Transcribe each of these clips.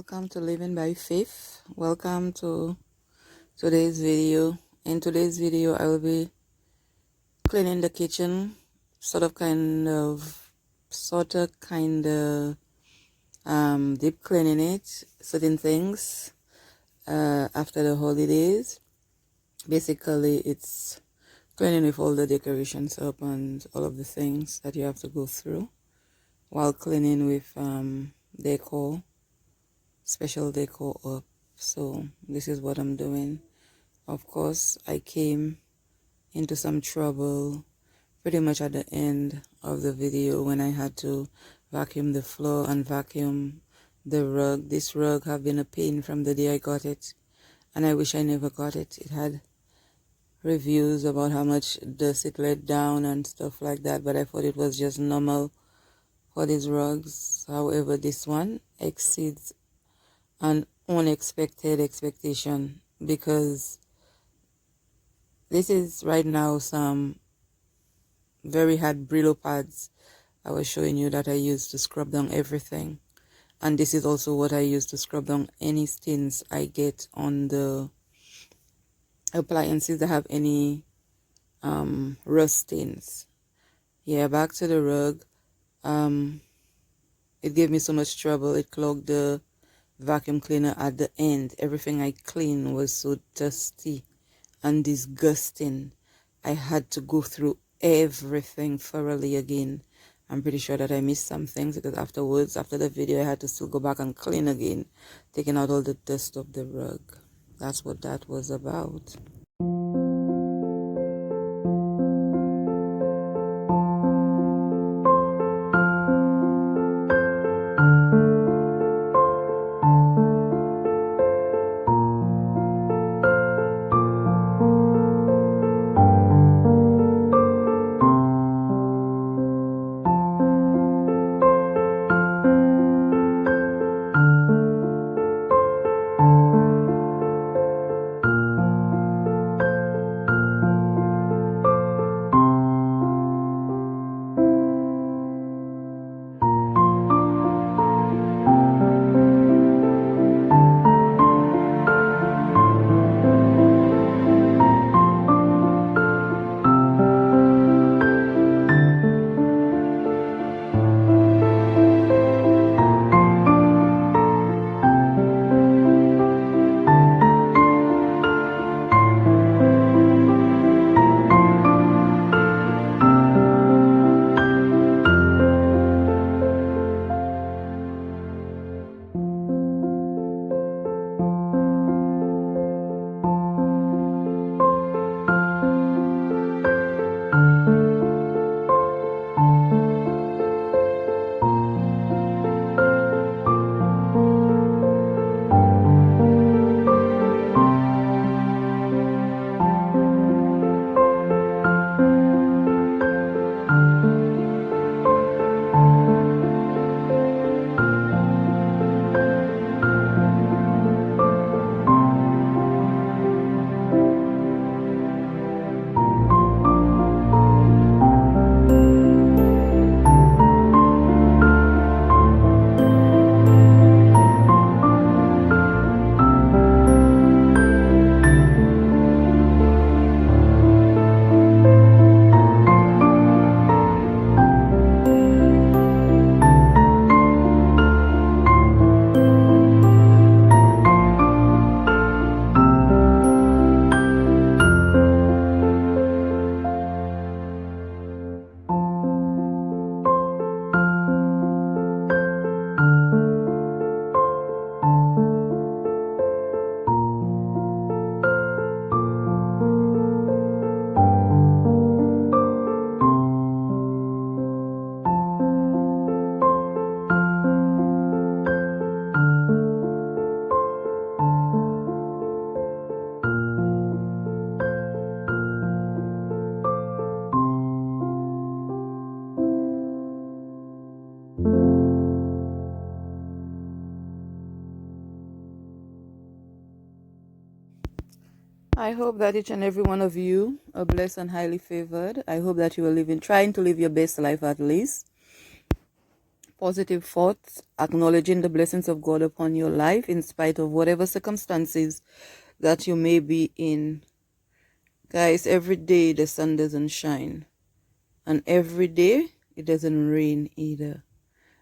welcome to Living by Faith. Welcome to today's video. In today's video, I will be cleaning the kitchen, deep cleaning it, certain things after the holidays. Basically, it's cleaning with all the decorations up and all of the things that you have to go through while cleaning with decor, special decor up. So this is what I'm doing. Of course, I came into some trouble pretty much at the end of the video when I had to vacuum the floor and vacuum the rug. This rug have been a pain from the day I got it, and I wish I never got it. It had reviews about how much dust it let down and stuff like that, but I thought it was just normal for these rugs. However, this one exceeds an unexpected expectation, because this is right now some very hard Brillo pads I was showing you that I use to scrub down everything. And this is also what I use to scrub down any stains I get on the appliances that have any rust stains. Yeah, back to the rug. It gave me so much trouble. It clogged the vacuum cleaner at the end. Everything I cleaned was so dusty and disgusting. I had to go through everything thoroughly again. I'm pretty sure that I missed some things, because afterwards, after the video, I had to still go back and clean again, taking out all the dust of the rug. That's what that was about. I hope that each and every one of you are blessed and highly favored. I hope that you are trying to live your best life at least. positive thoughts, acknowledging the blessings of God upon your life in spite of whatever circumstances that you may be in. Guys, every day the sun doesn't shine, and every day it doesn't rain either.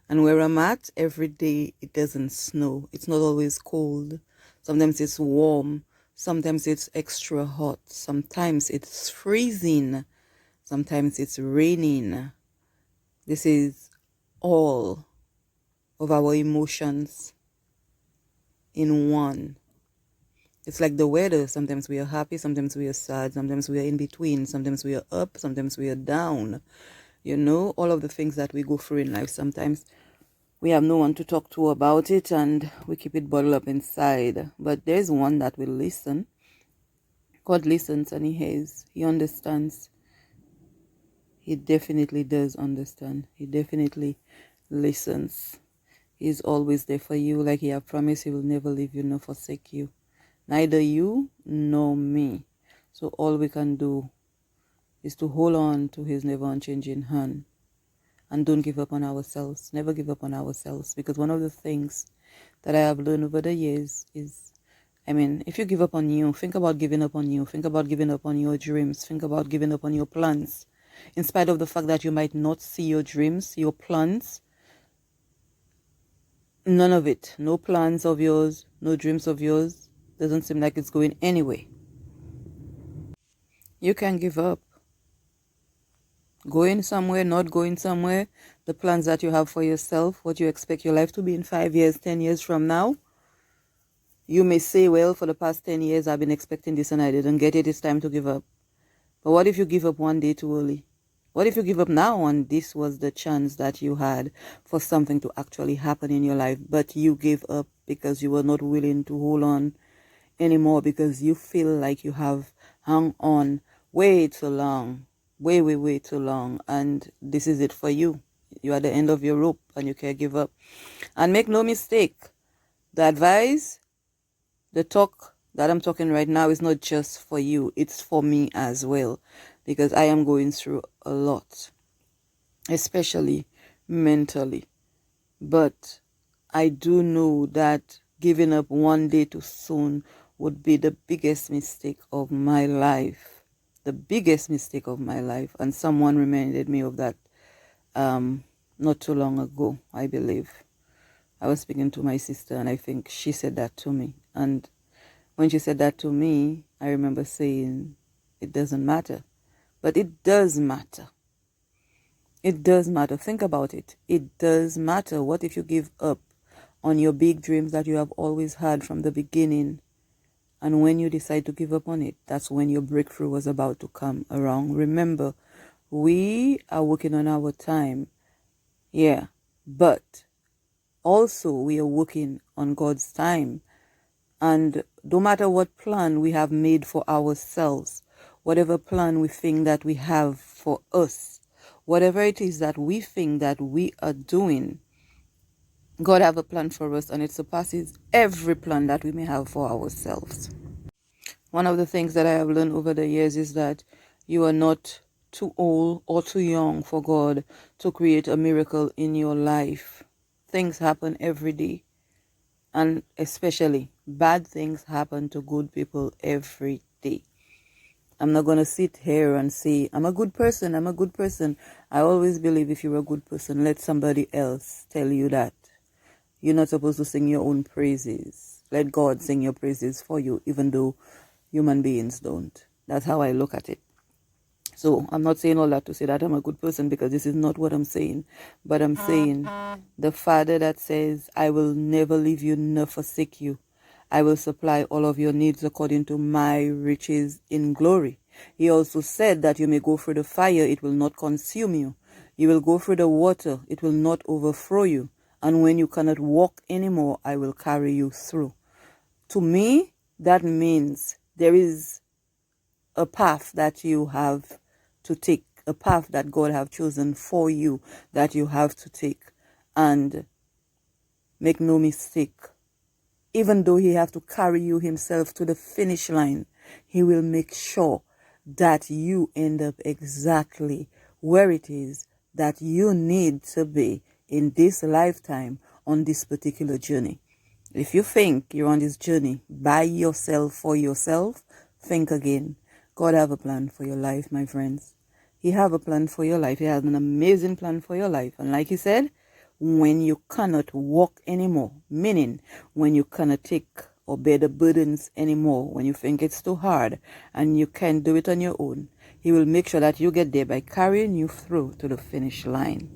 And where I'm at, every day it doesn't snow. It's not always cold. Sometimes it's warm. Sometimes it's extra hot. Sometimes it's freezing. Sometimes it's raining. This is all of our emotions in one. It's like the weather. Sometimes we are happy, sometimes we are sad, sometimes we are in between, sometimes we are up, sometimes we are down. You know, all of the things that we go through in life. Sometimes we have no one to talk to about it and we keep it bottled up inside. But there's one that will listen. God listens and He hears. He understands. He definitely does understand. He definitely listens. He's always there for you. Like He have promised, He will never leave you nor forsake you. Neither you nor me. So all we can do is to hold on to His never unchanging hand. And don't give up on ourselves. Never give up on ourselves. Because one of the things that I have learned over the years is, if you give up on you, think about giving up on you. Think about giving up on your dreams. Think about giving up on your plans. In spite of the fact that you might not see your dreams, your plans, none of it. No plans of yours, no dreams of yours. Doesn't seem like it's going anywhere. You can give up. Going somewhere, not going somewhere, the plans that you have for yourself, what you expect your life to be in 5 years, 10 years from now. You may say, well, for the past 10 years, I've been expecting this and I didn't get it. It's time to give up. But what if you give up one day too early? What if you give up now and this was the chance that you had for something to actually happen in your life, but you gave up because you were not willing to hold on anymore because you feel like you have hung on way too long, way too long, and this is it for you. You're at the end of your rope and you can't give up. And make no mistake, the advice, the talk that I'm talking right now is not just for you, it's for me as well, because I am going through a lot, especially mentally. But I do know that giving up one day too soon would be the biggest mistake of my life. The biggest mistake of my life. And someone reminded me of that not too long ago, I believe. I was speaking to my sister and I think she said that to me. And when she said that to me, I remember saying, it doesn't matter. But it does matter. It does matter. Think about it. It does matter. What if you give up on your big dreams that you have always had from the beginning? And when you decide to give up on it, that's when your breakthrough was about to come around. Remember, we are working on our time. Yeah. But also we are working on God's time. And no matter what plan we have made for ourselves, whatever plan we think that we have for us, whatever it is that we think that we are doing, God have a plan for us and it surpasses every plan that we may have for ourselves. One of the things that I have learned over the years is that you are not too old or too young for God to create a miracle in your life. Things happen every day. And especially bad things happen to good people every day. I'm not going to sit here and say, I'm a good person, I'm a good person. I always believe if you're a good person, let somebody else tell you that. You're not supposed to sing your own praises. Let God sing your praises for you, even though human beings don't. That's how I look at it. So I'm not saying all that to say that I'm a good person, because this is not what I'm saying. But I'm saying the Father that says, I will never leave you nor forsake you. I will supply all of your needs according to my riches in glory. He also said that you may go through the fire, it will not consume you. You will go through the water, it will not overthrow you. And when you cannot walk anymore, I will carry you through. To me, that means there is a path that you have to take, a path that God have chosen for you that you have to take. And make no mistake, even though He have to carry you Himself to the finish line, He will make sure that you end up exactly where it is that you need to be in this lifetime on this particular journey. If you think you're on this journey by yourself, for yourself, think again. God have a plan for your life, my friends. He have a plan for your life. He has an amazing plan for your life. And like he said, when you cannot walk anymore, meaning when you cannot take or bear the burdens anymore, when you think it's too hard and you can't do it on your own, he will make sure that you get there by carrying you through to the finish line.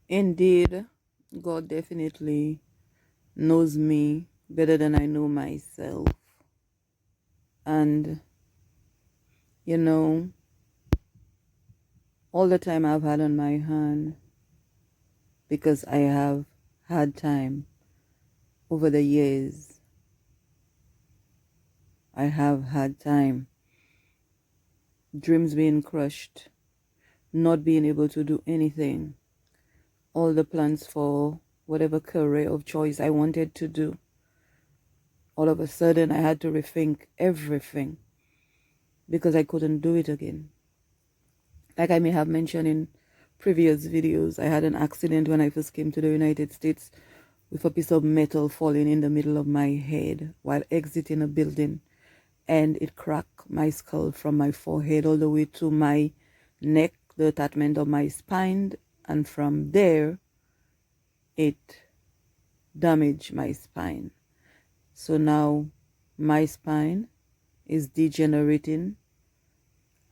Indeed, God definitely knows me better than I know myself. And, you know, all the time I've had on my hand, because I have had time over the years, I have had time, dreams being crushed, not being able to do anything, all the plans for whatever career of choice I wanted to do. All of a sudden, I had to rethink everything because I couldn't do it again. Like I may have mentioned in previous videos, I had an accident when I first came to the United States with a piece of metal falling in the middle of my head while exiting a building, and it cracked my skull from my forehead all the way to my neck, the attachment of my spine, and from there it damaged my spine. So now my spine is degenerating,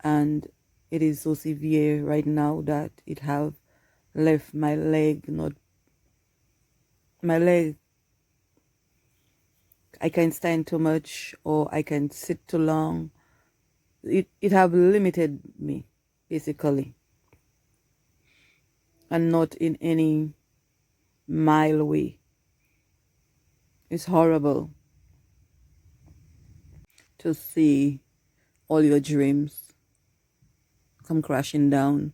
and it is so severe right now that it have left my leg I can't stand too much, or I can sit too long. It have limited me basically, and not in any mile away. It's horrible to see all your dreams come crashing down,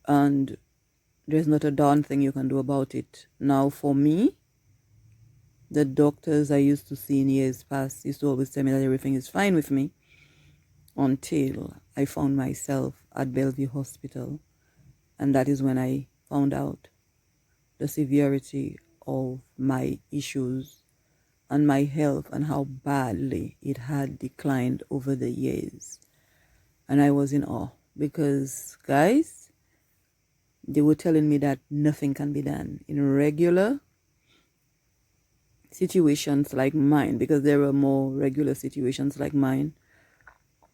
and there's not a darn thing you can do about it. Now, for me, the doctors I used to see in years past used to always tell me that everything is fine with me until I found myself at Bellevue Hospital. And that is when I found out the severity of my issues and my health and how badly it had declined over the years. And I was in awe because, guys, they were telling me that nothing can be done in regular situations like mine, because there are more regular situations like mine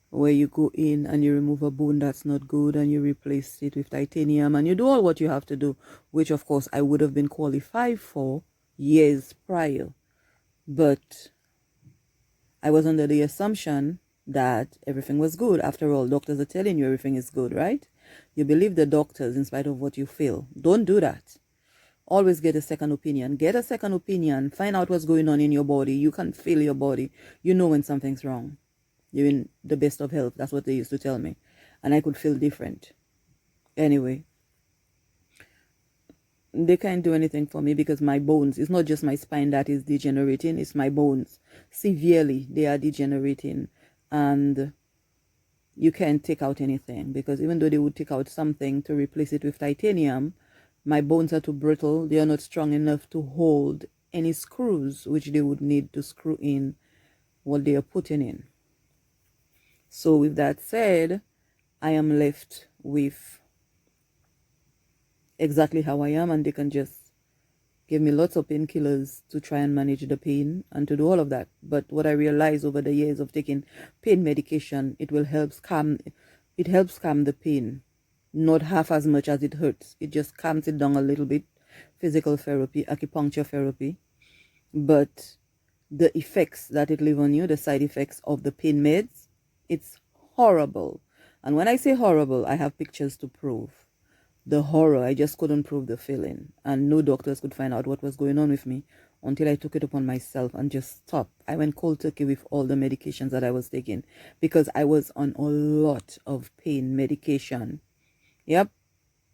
where you go in and you remove a bone that's not good and you replace it with titanium and you do all what you have to do, which of course I would have been qualified for years prior. But I was under the assumption that everything was good. After all, doctors are telling you everything is good, right? You believe the doctors in spite of what you feel. Don't do that. Always get a second opinion. Get a second opinion. Find out what's going on in your body. You can feel your body. You know when something's wrong. You're in the best of health. That's what they used to tell me. And I could feel different. Anyway, they can't do anything for me because my bones, it's not just my spine that is degenerating, it's my bones. Severely, they are degenerating. And you can't take out anything because even though they would take out something to replace it with titanium, my bones are too brittle. They are not strong enough to hold any screws which they would need to screw in what they are putting in. So with that said, I am left with exactly how I am, and they can just give me lots of painkillers to try and manage the pain and to do all of that. But what I realized over the years of taking pain medication, it helps calm the pain. Not half as much as it hurts. It just calms it down a little bit. Physical therapy, acupuncture therapy. But the effects that it leave on you, the side effects of the pain meds, it's horrible. And when I say horrible, I have pictures to prove. The horror, I just couldn't prove the feeling. And no doctors could find out what was going on with me until I took it upon myself and just stopped. I went cold turkey with all the medications that I was taking because I was on a lot of pain medication. Yep,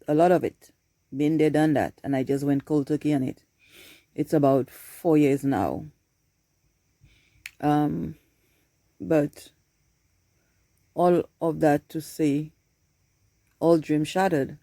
a lot of it. Been there, done that. And I just went cold turkey on it. It's about 4 years now. But all of that to say, all dreams shattered.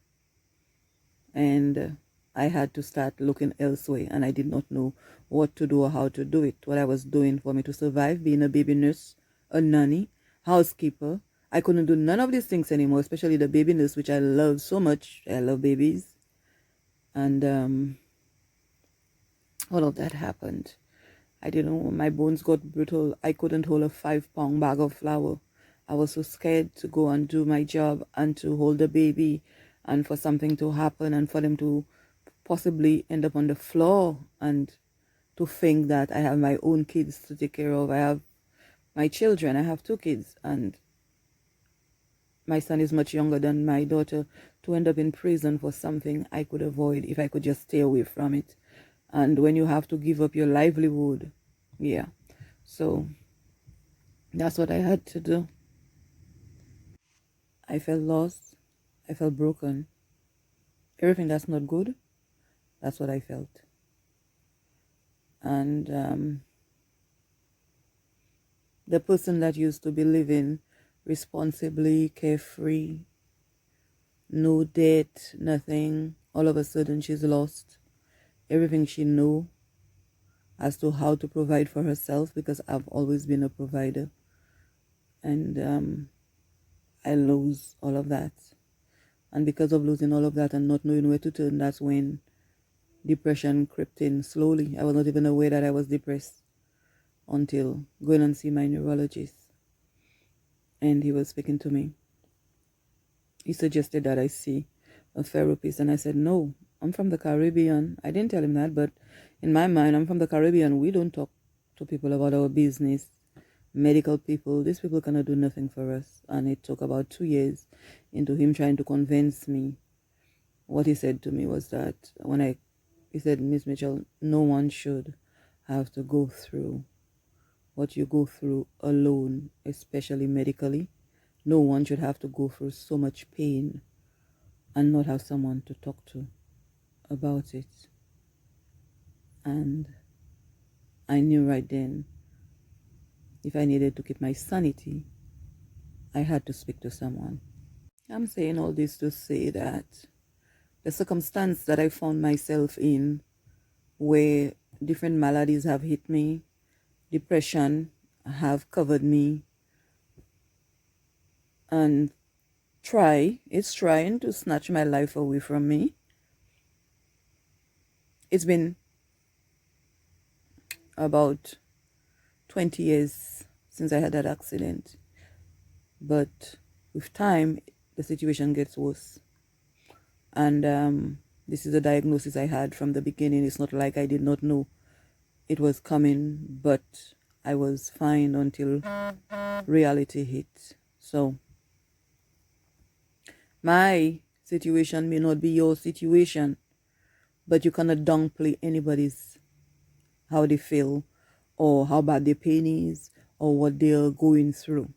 And I had to start looking elsewhere. And I did not know what to do or how to do it. What I was doing for me to survive, being a baby nurse, a nanny, housekeeper. I couldn't do none of these things anymore, especially the baby nurse, which I love so much. I love babies. And all of that happened. I didn't know, my bones got brittle. I couldn't hold a 5-pound bag of flour. I was so scared to go and do my job and to hold a baby and for something to happen and for them to possibly end up on the floor and to think that I have my own kids to take care of. I have my children. I have 2 kids and my son is much younger than my daughter, to end up in prison for something I could avoid if I could just stay away from it. And when you have to give up your livelihood, yeah. So that's what I had to do. I felt lost. I felt broken. Everything that's not good, that's what I felt. And the person that used to be living responsibly, carefree, no debt, nothing, all of a sudden she's lost everything she knew as to how to provide for herself, because I've always been a provider. And I lose all of that. And because of losing all of that and not knowing where to turn, that's when depression crept in slowly. I was not even aware that I was depressed until going and see my neurologist. And he was speaking to me. He suggested that I see a therapist. And I said, no, I'm from the Caribbean. I didn't tell him that, but in my mind, I'm from the Caribbean. We don't talk to people about our business. Medical people, these people cannot do nothing for us. And it took about 2 years into him trying to convince me. What he said to me was that when I he said, Miss Mitchell, no one should have to go through what you go through alone, especially medically. No one should have to go through so much pain and not have someone to talk to about it. And I knew right then, if I needed to keep my sanity, I had to speak to someone. I'm saying all this to say that the circumstance that I found myself in, where different maladies have hit me, depression have covered me, and it's trying to snatch my life away from me. It's been about 20 years since I had that accident, but with time the situation gets worse. And this is a diagnosis I had from the beginning. It's not like I did not know it was coming, but I was fine until reality hit. So my situation may not be your situation, but you cannot downplay anybody's how they feel or how bad their pain is or what they're going through.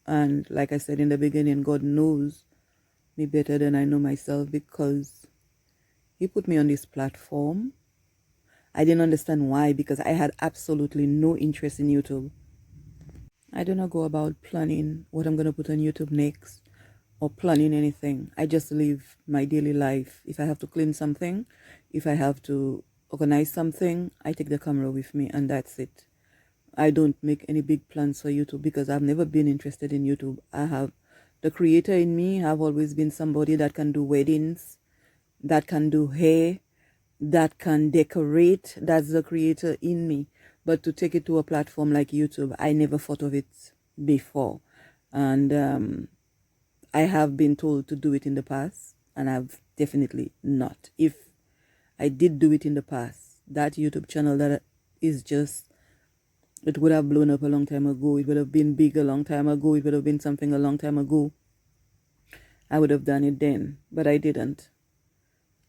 And like I said in the beginning, God knows me better than I know myself, because he put me on this platform. I didn't understand why, because I had absolutely no interest in YouTube. I do not go about planning what I'm going to put on YouTube next or planning anything. I just live my daily life. If I have to clean something, if I have to organize something, I take the camera with me and that's it. I don't make any big plans for YouTube because I've never been interested in YouTube. I have the creator in me. I've always been somebody that can do weddings, that can do hair, that can decorate. That's the creator in me. But to take it to a platform like YouTube, I never thought of it before. And I have been told to do it in the past, and I've definitely not. If I did do it in the past, that YouTube channel that is just, it would have blown up a long time ago. It would have been big a long time ago. It would have been something a long time ago. I would have done it then, but I didn't.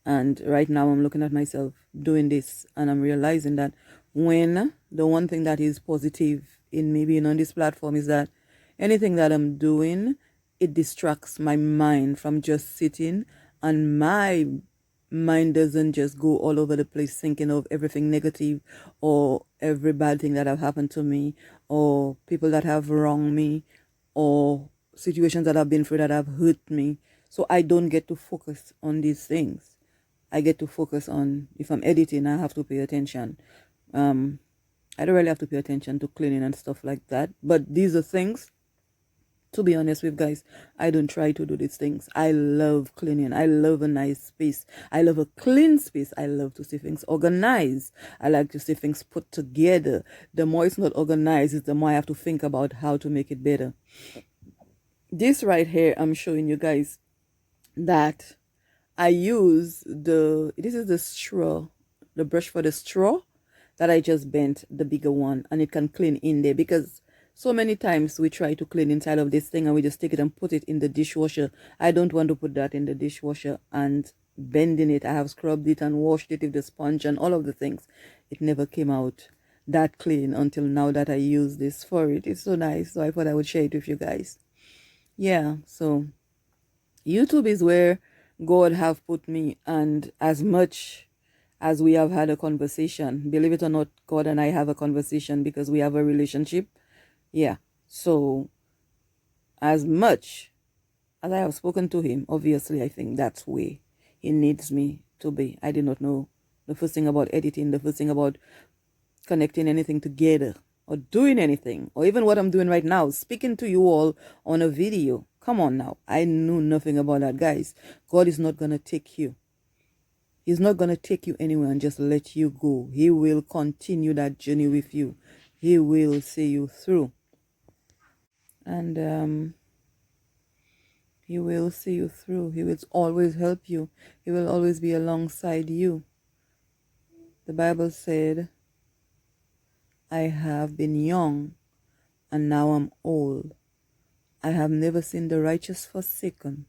And right now I'm looking at myself doing this, and I'm realizing that when the one thing that is positive in me being on this platform is that anything that I'm doing, it distracts my mind from just sitting, and my mind doesn't just go all over the place thinking of everything negative or every bad thing that have happened to me or people that have wronged me or situations that I've been through that have hurt me. So I don't get to focus on these things. I get to focus on, if I'm editing, I have to pay attention. I don't really have to pay attention to cleaning and stuff like that. But these are things, to be honest with guys, I don't try to do these things. I love cleaning. I love a nice space. I love a clean space. I love to see things organized. I like to see things put together. The more it's not organized, the more I have to think about how to make it better. This right here, I'm showing you guys that I use this is the straw, the brush for the straw that I just bent, the bigger one, and it can clean in there, because so many times we try to clean inside of this thing and we just take it and put it in the dishwasher. I don't want to put that in the dishwasher and bending it. I have scrubbed it and washed it with the sponge and all of the things. It never came out that clean until now that I use this for it. It's so nice, so I thought I would share it with you guys. Yeah, so YouTube is where God have put me, and as much as we have had a conversation, believe it or not, God and I have a conversation because we have a relationship. Yeah, so as much as I have spoken to him, obviously I think that's where he needs me to be. I did not know the first thing about editing, the first thing about connecting anything together or doing anything, or even what I'm doing right now, speaking to you all on a video. Come on now. I knew nothing about that, guys. God is not going to take you. He's not going to take you anywhere and just let you go. He will continue that journey with you. He will see you through. And he will see you through. He will always help you. He will always be alongside you. The Bible said, I have been young and now I'm old. I have never seen the righteous forsaken,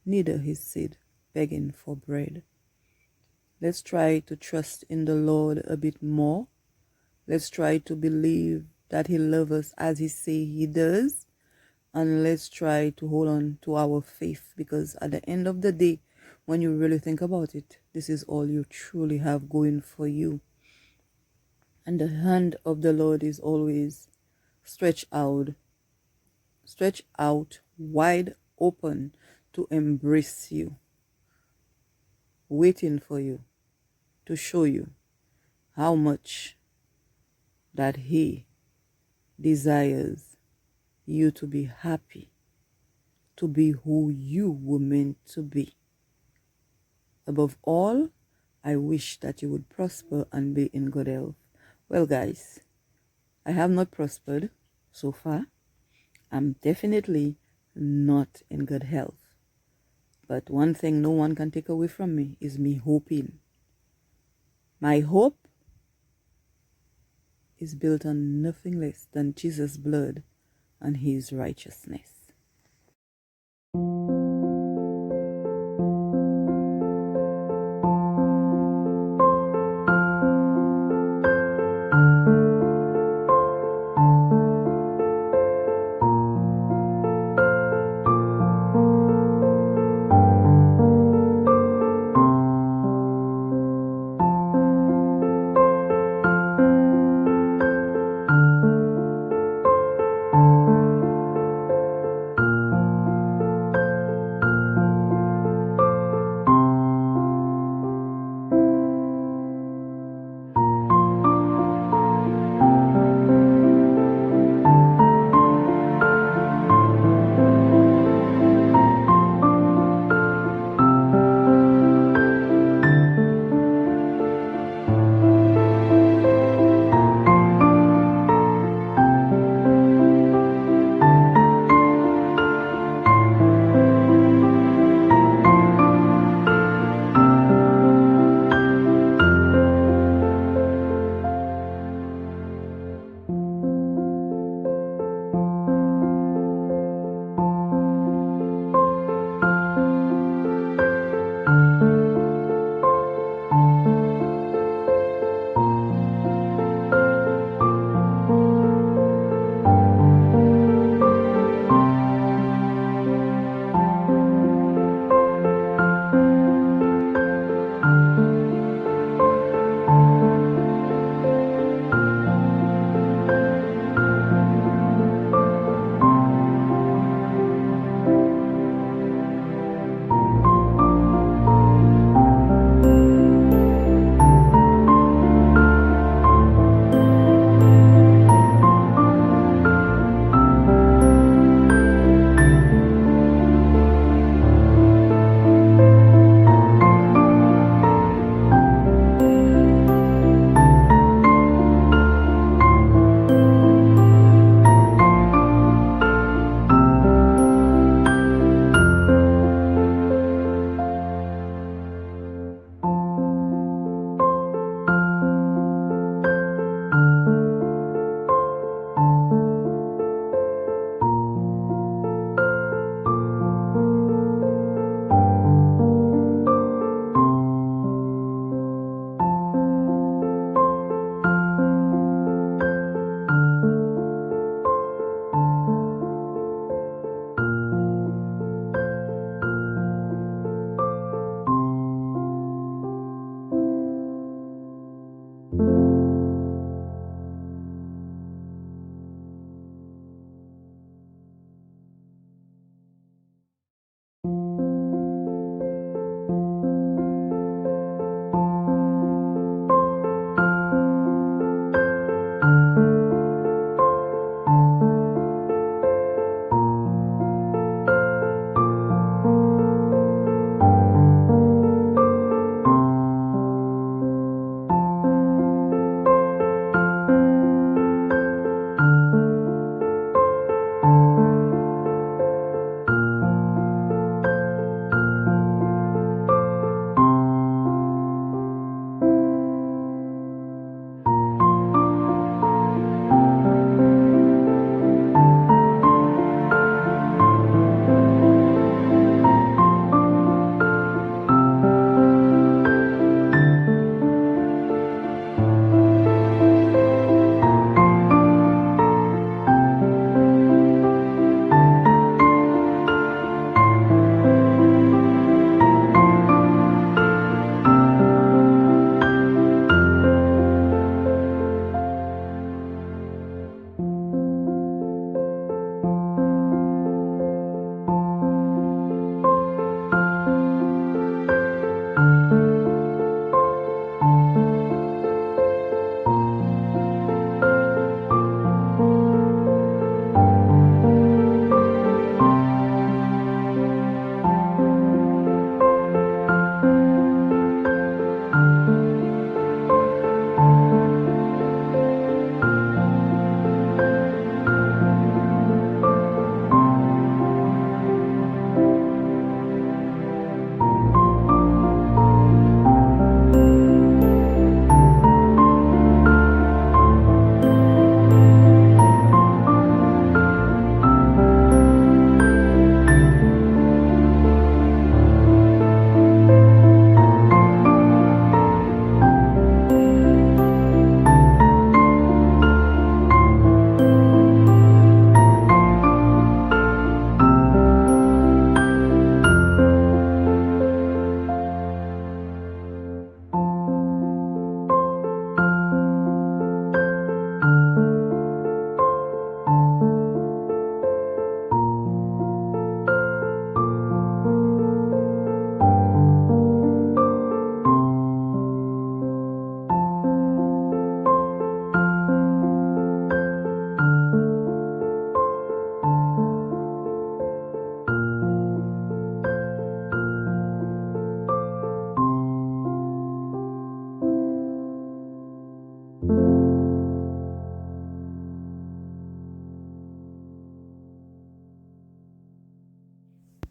neither his seed begging for bread. Let's try to trust in the Lord a bit more. Let's try to believe that He loves us as He say He does. And let's try to hold on to our faith, because at the end of the day, when you really think about it, this is all you truly have going for you. And the hand of the Lord is always stretched out wide open to embrace you, waiting for you to show you how much that He desires you to be happy, to be who you were meant to be. Above all, I wish that you would prosper and be in good health. Well, guys, I have not prospered so far. I'm definitely not in good health. But one thing no one can take away from me is me hoping. My hope is built on nothing less than Jesus' blood and His righteousness.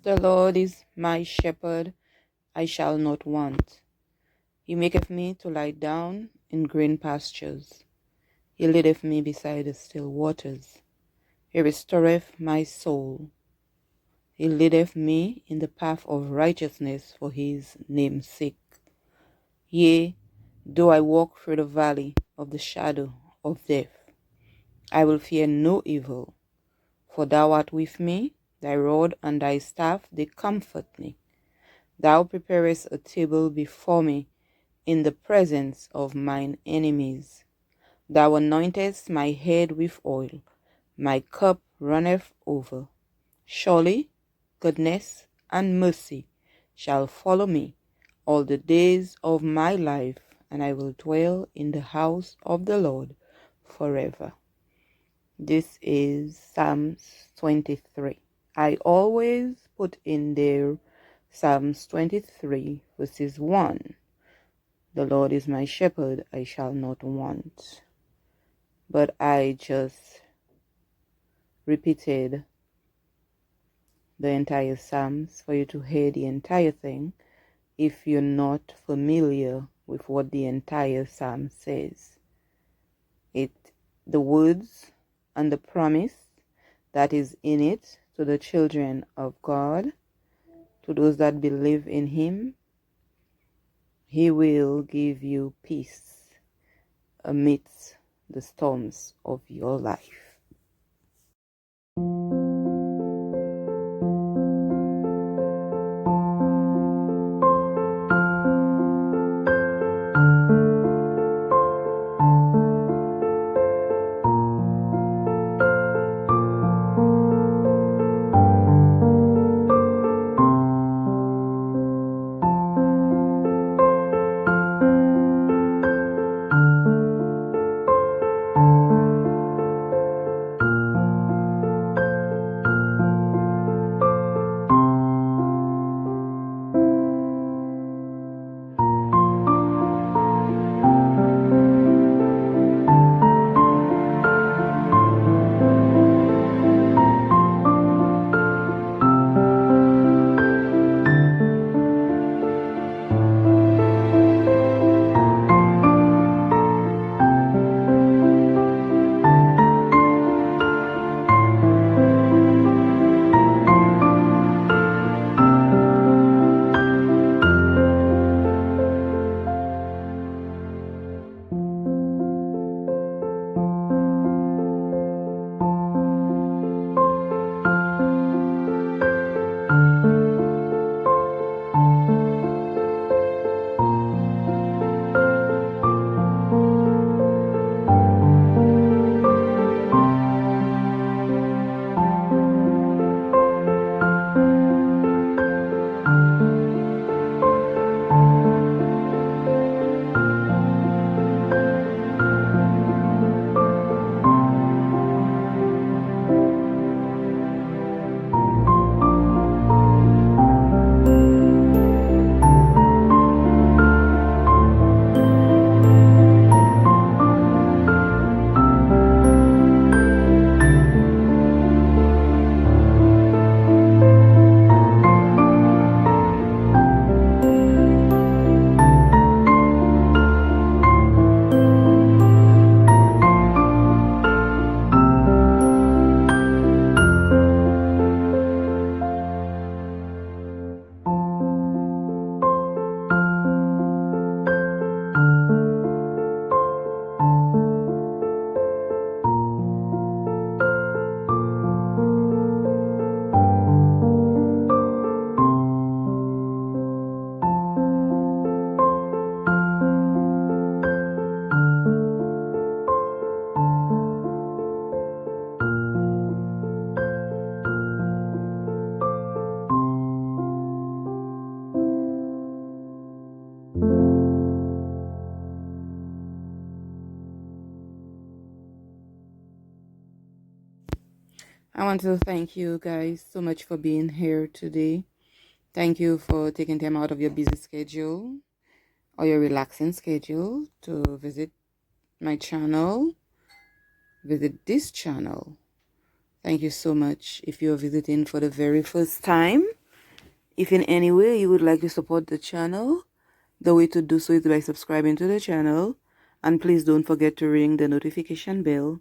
The Lord is my shepherd, I shall not want. He maketh me to lie down in green pastures. He leadeth me beside the still waters. He restoreth my soul. He leadeth me in the path of righteousness for his name's sake. Yea, though I walk through the valley of the shadow of death, I will fear no evil, for thou art with me, thy rod and thy staff, they comfort me. Thou preparest a table before me in the presence of mine enemies. Thou anointest my head with oil, my cup runneth over. Surely goodness and mercy shall follow me all the days of my life, and I will dwell in the house of the Lord forever. This is Psalms 23. I always put in there Psalms 23 verses 1. The Lord is my shepherd, I shall not want. But I just repeated the entire Psalms for you to hear the entire thing if you're not familiar with what the entire Psalm says. The words and the promise that is in it to the children of God, to those that believe in Him, He will give you peace amidst the storms of your life. I want to thank you guys so much for being here today. Thank you for taking time out of your busy schedule or your relaxing schedule to visit my channel, visit this channel. Thank you so much. If you're visiting for the very first time, If in any way you would like to support the channel, the way to do so is by subscribing to the channel, and please don't forget to ring the notification bell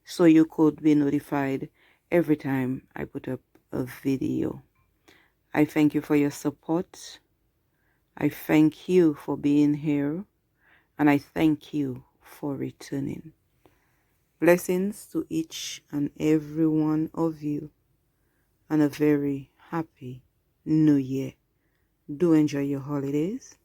so you could be notified every time I put up a video. I thank you for your support. I thank you for being here, and I thank you for returning. Blessings to each and every one of you, and a very happy New Year. Do enjoy your holidays.